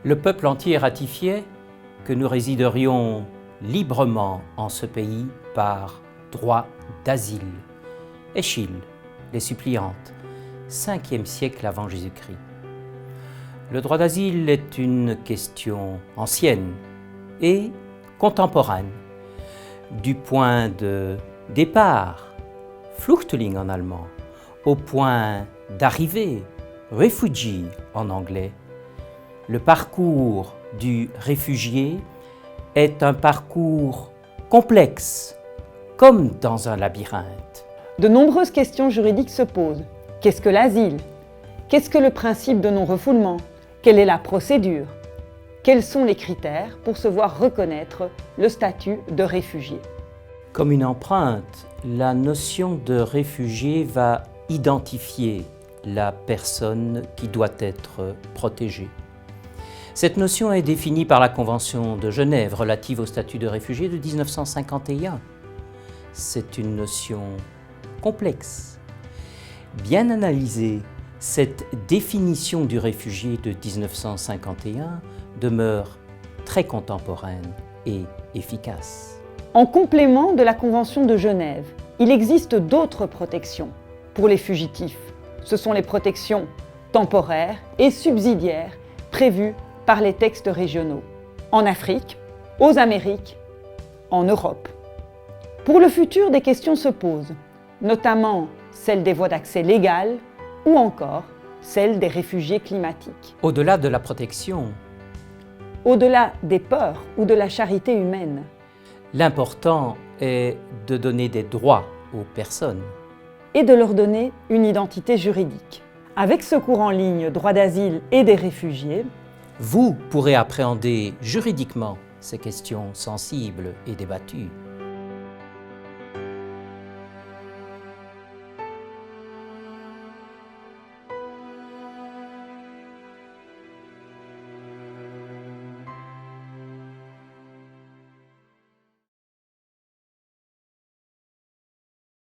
Le peuple entier ratifiait que nous résiderions librement en ce pays par droit d'asile. Échille, les suppliantes, 5e siècle avant Jésus-Christ. Le droit d'asile est une question ancienne et contemporaine. Du point de départ, Flüchtling en allemand, au point d'arrivée, Refugee en anglais. Le parcours du réfugié est un parcours complexe, comme dans un labyrinthe. De nombreuses questions juridiques se posent. Qu'est-ce que l'asile? Qu'est-ce que le principe de non-refoulement? Quelle est la procédure? Quels sont les critères pour se voir reconnaître le statut de réfugié? Comme une empreinte, la notion de réfugié va identifier la personne qui doit être protégée. Cette notion est définie par la Convention de Genève relative au statut de réfugié de 1951. C'est une notion complexe. Bien analysée, cette définition du réfugié de 1951 demeure très contemporaine et efficace. En complément de la Convention de Genève, il existe d'autres protections pour les fugitifs. Ce sont les protections temporaires et subsidiaires prévues par les textes régionaux, en Afrique, aux Amériques, en Europe. Pour le futur, des questions se posent, notamment celle des voies d'accès légales ou encore celle des réfugiés climatiques. Au-delà de la protection, au-delà des peurs ou de la charité humaine, l'important est de donner des droits aux personnes et de leur donner une identité juridique. Avec ce cours en ligne Droit d'asile et des réfugiés, vous pourrez appréhender juridiquement ces questions sensibles et débattues.